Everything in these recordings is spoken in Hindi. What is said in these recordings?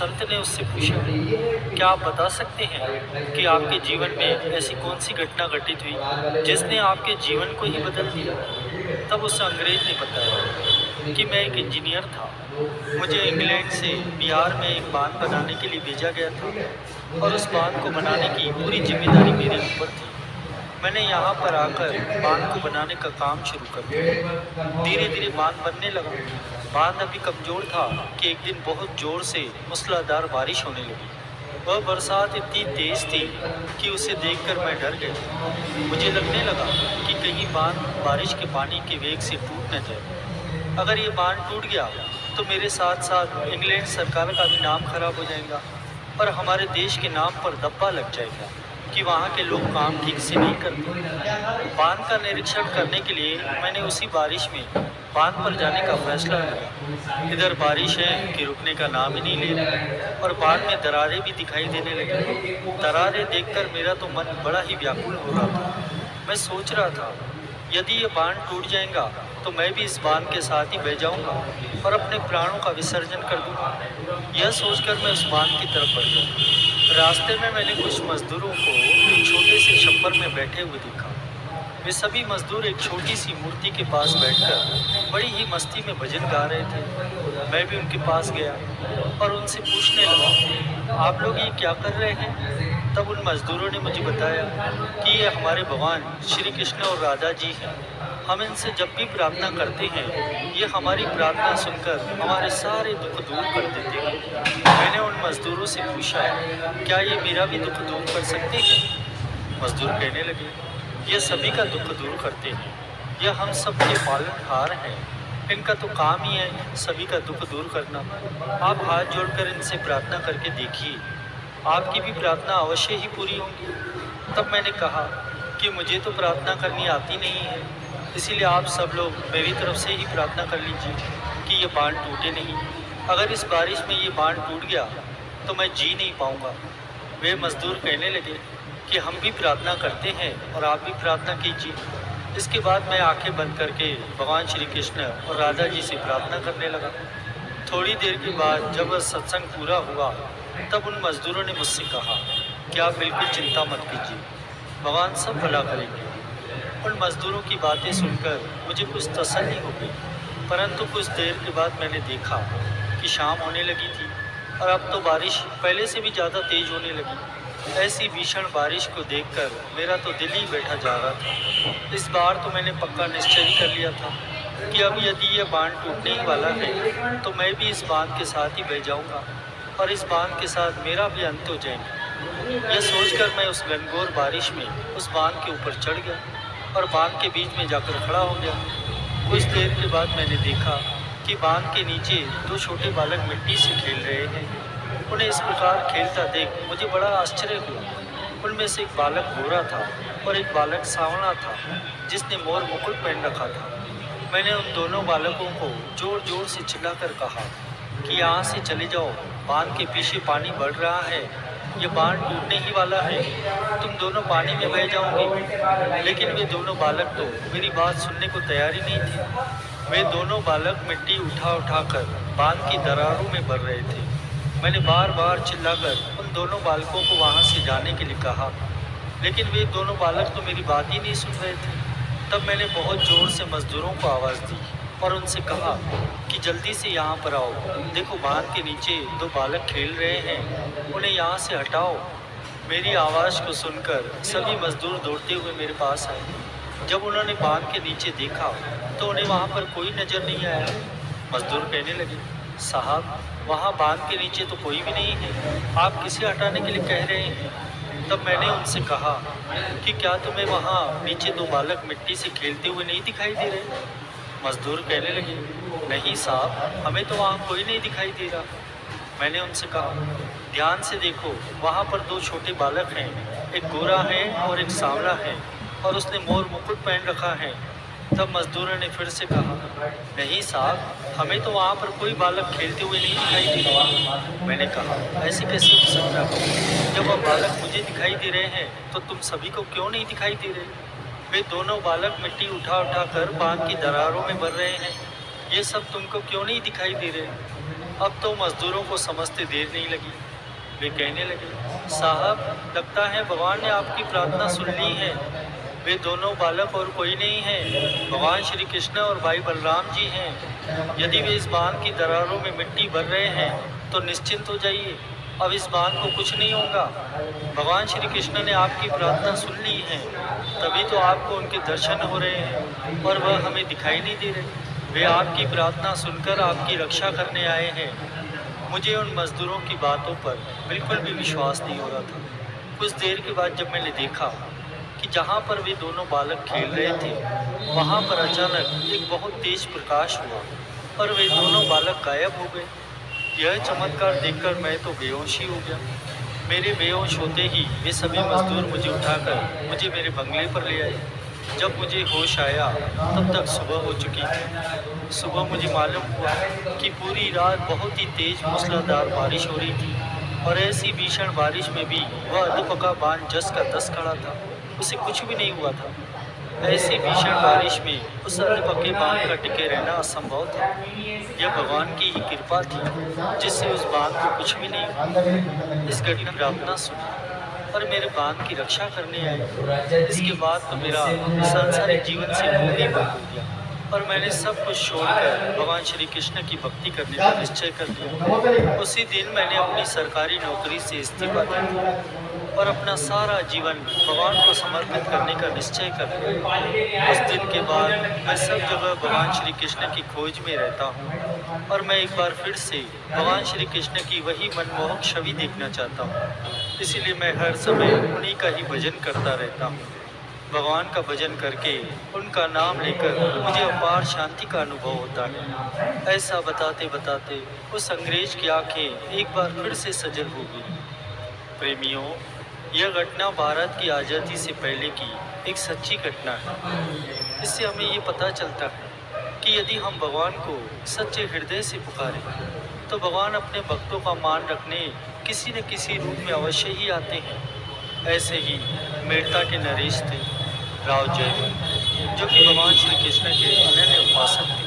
संत ने उससे पूछा, क्या आप बता सकते हैं कि आपके जीवन में ऐसी कौन सी घटना घटित हुई जिसने आपके जीवन को ही बदल दिया? तब उस अंग्रेज ने बताया कि मैं एक इंजीनियर था। मुझे इंग्लैंड से बिहार में एक बांध बनाने के लिए भेजा गया था और उस बांध को बनाने की पूरी जिम्मेदारी मेरे ऊपर थी। मैंने यहाँ पर आकर बांध को बनाने का काम शुरू कर दिया। धीरे धीरे बांध बनने लगा। बांध अभी कमजोर था कि एक दिन बहुत जोर से मूसलाधार बारिश होने लगी। वह बरसात इतनी तेज थी कि उसे देखकर मैं डर गया। मुझे लगने लगा कि कहीं बांध बारिश के पानी के वेग से टूट न जाए। अगर ये बांध टूट गया तो मेरे साथ साथ इंग्लैंड सरकार का भी नाम खराब हो जाएगा और हमारे देश के नाम पर धब्बा लग जाएगा कि वहाँ के लोग काम ठीक से नहीं करते। बांध का निरीक्षण करने के लिए मैंने उसी बारिश में बांध पर जाने का फैसला लिया। इधर बारिश है कि रुकने का नाम ही नहीं ले रही और बांध में दरारें भी दिखाई देने लगी। दरारें देखकर मेरा तो मन बड़ा ही व्याकुल हो रहा था। मैं सोच रहा था, यदि ये बांध टूट जाएगा तो मैं भी इस बांध के साथ ही बह जाऊंगा और अपने प्राणों का विसर्जन कर दूंगा। यह सोचकर मैं उस बांध की तरफ बढ़ गया। रास्ते में मैंने कुछ मजदूरों को एक छोटे से छप्पर में बैठे हुए देखा। वे सभी मजदूर एक छोटी सी मूर्ति के पास बैठकर बड़ी ही मस्ती में भजन गा रहे थे। मैं भी उनके पास गया और उनसे पूछने लगा, आप लोग ये क्या कर रहे हैं? तब उन मजदूरों ने मुझे बताया कि ये हमारे भगवान श्री कृष्ण और राधा जी हैं। हम इनसे जब भी प्रार्थना करते हैं, ये हमारी प्रार्थना सुनकर हमारे सारे दुख दूर कर देते हैं। मैंने उन मजदूरों से पूछा, क्या ये मेरा भी दुख दूर कर सकते हैं? मजदूर कहने लगे, ये सभी का दुख दूर करते हैं। यह हम सब के पालनहार हैं। इनका तो काम ही है सभी का दुख दूर करना। आप हाथ जोड़कर इनसे प्रार्थना करके देखिए, आपकी भी प्रार्थना अवश्य ही पूरी होगी। तब मैंने कहा कि मुझे तो प्रार्थना करनी आती नहीं है, इसीलिए आप सब लोग मेरी तरफ से ही प्रार्थना कर लीजिए कि ये बांध टूटे नहीं। अगर इस बारिश में ये बांध टूट गया तो मैं जी नहीं पाऊँगा। वे मजदूर कहने लगे कि हम भी प्रार्थना करते हैं और आप भी प्रार्थना कीजिए। इसके बाद मैं आंखें बंद करके भगवान श्री कृष्ण और राधा जी से प्रार्थना करने लगा। थोड़ी देर के बाद जब वह सत्संग पूरा हुआ तब उन मजदूरों ने मुझसे कहा कि आप बिल्कुल चिंता मत कीजिए, भगवान सब भला करेंगे। उन मजदूरों की बातें सुनकर मुझे कुछ तसल्ली हो गई, परंतु कुछ देर के बाद मैंने देखा कि शाम होने लगी थी और अब तो बारिश पहले से भी ज़्यादा तेज होने लगी। ऐसी भीषण बारिश को देखकर मेरा तो दिल ही बैठा जा रहा था। इस बार तो मैंने पक्का निश्चय ही कर लिया था कि अब यदि यह बांध टूटने ही वाला है तो मैं भी इस बांध के साथ ही बह जाऊंगा और इस बांध के साथ मेरा भी अंत हो जाएगा। यह सोचकर मैं उस घनघोर बारिश में उस बांध के ऊपर चढ़ गया और बांध के बीच में जाकर खड़ा हो गया। कुछ देर के बाद मैंने देखा कि बांध के नीचे दो छोटे बालक मिट्टी से खेल रहे हैं। उन्हें इस प्रकार खेलता देख मुझे बड़ा आश्चर्य हुआ। उनमें से एक बालक गोरा था और एक बालक सांवला था जिसने मोर मुकुट पहन रखा था। मैंने उन दोनों बालकों को जोर जोर से चिल्लाकर कहा कि यहाँ से चले जाओ, बांध के पीछे पानी बढ़ रहा है, ये बांध टूटने ही वाला है, तुम दोनों पानी में बह जाओगे। लेकिन वे दोनों बालक तो मेरी बात सुनने को तैयार ही नहीं थे। वे दोनों बालक मिट्टी उठा उठाकर बांध की दरारों में भर रहे थे। मैंने बार बार चिल्लाकर उन दोनों बालकों को वहाँ से जाने के लिए कहा, लेकिन वे दोनों बालक तो मेरी बात ही नहीं सुन रहे थे। तब मैंने बहुत ज़ोर से मजदूरों को आवाज़ दी और उनसे कहा कि जल्दी से यहाँ पर आओ, देखो बांध के नीचे दो बालक खेल रहे हैं, उन्हें यहाँ से हटाओ। मेरी आवाज़ को सुनकर सभी मजदूर दौड़ते हुए मेरे पास आए। जब उन्होंने बांध के नीचे देखा तो उन्हें वहाँ पर कोई नज़र नहीं आया। मजदूर कहने लगे, साहब वहाँ बांध के नीचे तो कोई भी नहीं है, आप किसे हटाने के लिए कह रहे हैं? तब मैंने उनसे कहा कि क्या तुम्हें वहाँ नीचे दो बालक मिट्टी से खेलते हुए नहीं दिखाई दे रहे? मजदूर कहने लगे, नहीं साहब, हमें तो वहाँ कोई नहीं दिखाई दे रहा। मैंने उनसे कहा, ध्यान से देखो, वहाँ पर दो छोटे बालक हैं, एक गोरा है और एक सांवला है और उसने मोर मुकुट पहन रखा है। तब मजदूरों ने फिर से कहा, नहीं साहब, हमें तो वहाँ पर कोई बालक खेलते हुए नहीं दिखाई दे रहा। मैंने कहा, ऐसे कैसे हो सकता है? जब वह बालक मुझे दिखाई दे रहे हैं तो तुम सभी को क्यों नहीं दिखाई दे रहे? वे दोनों बालक मिट्टी उठा उठा कर बांध की दरारों में भर रहे हैं, ये सब तुमको क्यों नहीं दिखाई दे रहे? अब तो मजदूरों को समझते देर नहीं लगी। वे कहने लगे, साहब, लगता है भगवान ने आपकी प्रार्थना सुन ली है। वे दोनों बालक और कोई नहीं है, भगवान श्री कृष्ण और भाई बलराम जी हैं। यदि वे इस बांध की दरारों में मिट्टी भर रहे हैं तो निश्चिंत हो जाइए, अब इस बांध को कुछ नहीं होगा। भगवान श्री कृष्ण ने आपकी प्रार्थना सुन ली है, तभी तो आपको उनके दर्शन हो रहे हैं और वह हमें दिखाई नहीं दे रहे। वे आपकी प्रार्थना सुनकर आपकी रक्षा करने आए हैं। मुझे उन मजदूरों की बातों पर बिल्कुल भी विश्वास नहीं हो रहा था। कुछ देर के बाद जब मैंने देखा कि जहाँ पर वे दोनों बालक खेल रहे थे, वहाँ पर अचानक एक बहुत तेज प्रकाश हुआ और वे दोनों बालक गायब हो गए। यह चमत्कार देखकर मैं तो बेहोश ही हो गया। मेरे बेहोश होते ही वे सभी मजदूर मुझे उठाकर मुझे मेरे बंगले पर ले आए। जब मुझे होश आया तब तक सुबह हो चुकी थी। सुबह मुझे मालूम हुआ कि पूरी रात बहुत ही तेज मूसलाधार बारिश हो रही थी और ऐसी भीषण बारिश में भी वह अधपका बांध जस का तस खड़ा था, उसे कुछ भी नहीं हुआ था। ऐसी भीषण बारिश में उस अधपके बांध का टिके रहना असंभव था। यह भगवान की ही कृपा थी जिससे उस बांध को कुछ भी नहीं हुआ। इस घटना की प्रार्थना सुनी और मेरे बांध की रक्षा करने आए। इसके बाद तो मेरा सांसारिक जीवन से मोह ही बंद हो गया और मैंने सब कुछ छोड़कर भगवान श्री कृष्ण की भक्ति करने का निश्चय कर लिया। उसी दिन मैंने अपनी सरकारी नौकरी से इस्तीफा दिया और अपना सारा जीवन भगवान को समर्पित करने का निश्चय कर लिया। उस दिन के बाद मैं सब जगह भगवान श्री कृष्ण की खोज में रहता हूँ और मैं एक बार फिर से भगवान श्री कृष्ण की वही मनमोहक छवि देखना चाहता हूँ। इसीलिए मैं हर समय उन्हीं का ही भजन करता रहता हूँ। भगवान का भजन करके उनका नाम लेकर मुझे अपार शांति का अनुभव होता है। ऐसा बताते बताते उस अंग्रेज की आंखें एक बार फिर से सजल हो गई। प्रेमियों, यह घटना भारत की आज़ादी से पहले की एक सच्ची घटना है। इससे हमें ये पता चलता है कि यदि हम भगवान को सच्चे हृदय से पुकारें तो भगवान अपने भक्तों का मान रखने किसी न किसी रूप में अवश्य ही आते हैं। ऐसे ही मेड़ता के नरेश थे राव जयमल, जो कि भगवान श्री कृष्ण के अनन्य उपासक थे।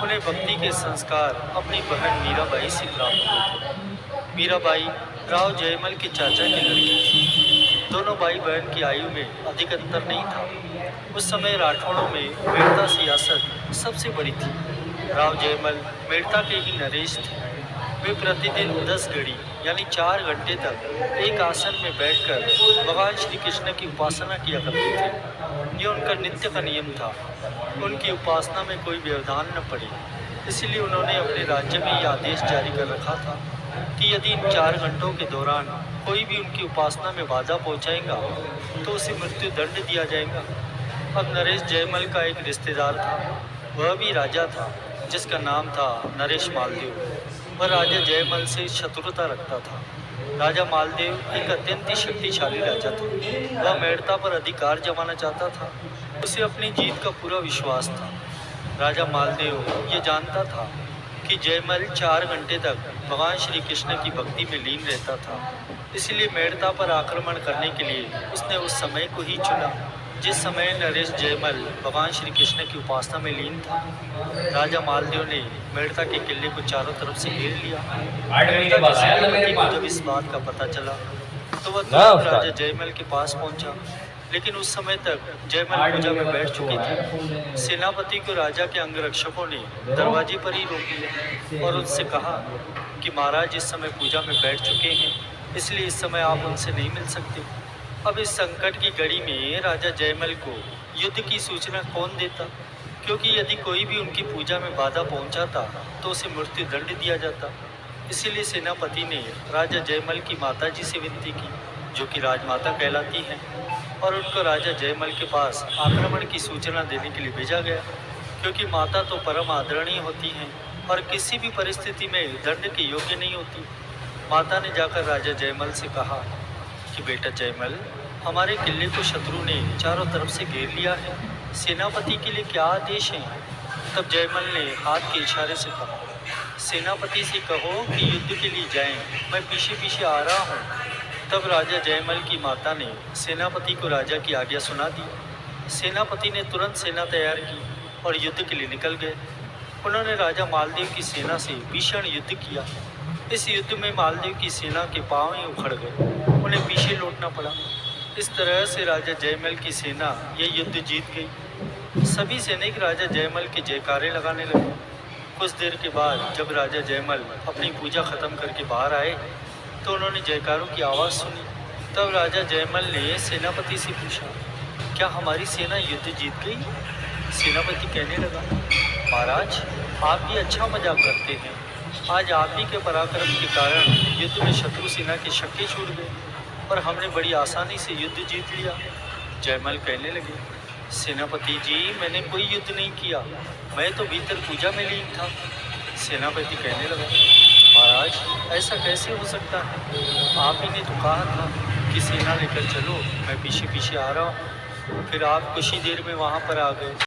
उन्हें भक्ति के संस्कार अपनी बहन मीराबाई से प्राप्त हुए थे। मीराबाई राव जयमल के चाचा की लड़की थी। दोनों भाई बहन की आयु में अधिक अंतर नहीं था। उस समय राठौड़ों में मेड़ता सियासत सबसे बड़ी थी। राव जयमल मेड़ता के ही नरेश थे। वे प्रतिदिन 10 घड़ी यानी 4 घंटे तक एक आसन में बैठकर भगवान श्री कृष्ण की उपासना किया करते थे। यह उनका नित्य का नियम था। उनकी उपासना में कोई व्यवधान न पड़े, इसलिए उन्होंने अपने राज्य में यह आदेश जारी कर रखा था कि यदि इन 4 घंटों के दौरान कोई भी उनकी उपासना में बाधा पहुंचाएगा तो उसे मृत्यु दंड दिया जाएगा। अब नरेश जयमल का एक रिश्तेदार था, वह भी राजा था, जिसका नाम था नरेश मालदेव। वह राजा जयमल से शत्रुता रखता था। राजा मालदेव एक अत्यंत ही शक्तिशाली राजा था। वह मेड़ता पर अधिकार जमाना चाहता था। उसे अपनी जीत का पूरा विश्वास था। राजा मालदेव ये जानता था कि जयमल 4 घंटे तक भगवान श्री कृष्ण की भक्ति में लीन रहता था, इसलिए मेड़ता पर आक्रमण करने के लिए उसने उस समय को ही चुना जिस समय नरेश जयमल भगवान श्री कृष्ण की उपासना में लीन था। राजा मालदेव ने मेड़ता के किले को चारों तरफ से घेर लिया। मेड़ता के सेनापति को जब इस बात का पता चला तो वह तुरंत राजा जयमल के पास पहुंचा, लेकिन उस समय तक जयमल पूजा में बैठ चुके थे। सेनापति को राजा के अंगरक्षकों ने दरवाजे पर ही रोक लिया और उनसे कहा कि महाराज इस समय पूजा में बैठ चुके हैं, इसलिए इस समय आप उनसे नहीं मिल सकते। अब इस संकट की घड़ी में राजा जयमल को युद्ध की सूचना कौन देता, क्योंकि यदि कोई भी उनकी पूजा में बाधा पहुंचाता तो उसे मृत्यु दंड दिया जाता। इसीलिए सेनापति ने राजा जयमल की माता जी से विनती की, जो कि राजमाता कहलाती हैं, और उनको राजा जयमल के पास आक्रमण की सूचना देने के लिए भेजा गया, क्योंकि माता तो परम आदरणीय होती हैं और किसी भी परिस्थिति में दंड के योग्य नहीं होती। माता ने जाकर राजा जयमल से कहा कि बेटा जयमल, हमारे किले को शत्रु ने चारों तरफ से घेर लिया है, सेनापति के लिए क्या आदेश है। तब जयमल ने हाथ के इशारे से कहा, सेनापति से कहो कि युद्ध के लिए जाएं, मैं पीछे पीछे आ रहा हूँ। तब राजा जयमल की माता ने सेनापति को राजा की आज्ञा सुना दी। सेनापति ने तुरंत सेना तैयार की और युद्ध के लिए निकल गए। उन्होंने राजा मालदेव की सेना से भीषण युद्ध किया। इस युद्ध में मालदेव की सेना के पांव ही उखड़ गए, उन्हें पीछे लौटना पड़ा। इस तरह से राजा जयमल की सेना यह युद्ध जीत गई। सभी सैनिक राजा जयमल के जयकारे लगाने लगे। कुछ देर के बाद जब राजा जयमल अपनी पूजा खत्म करके बाहर आए तो उन्होंने जयकारों की आवाज़ सुनी। तब राजा जयमल ने सेनापति से पूछा, क्या हमारी सेना युद्ध जीत गई? सेनापति कहने लगा, महाराज आप भी अच्छा मजाक करते हैं। आज आप ही के पराक्रम के कारण युद्ध में शत्रु सेना के शक्के छूट गए और हमने बड़ी आसानी से युद्ध जीत लिया। जयमल कहने लगे, सेनापति जी मैंने कोई युद्ध नहीं किया, मैं तो भीतर पूजा में लीन था। सेनापति कहने लगा, महाराज ऐसा कैसे हो सकता है? आप ही ने तो कहा था कि सेना लेकर चलो, मैं पीछे पीछे आ रहा हूँ। फिर आप कुछ ही देर में वहाँ पर आ गए।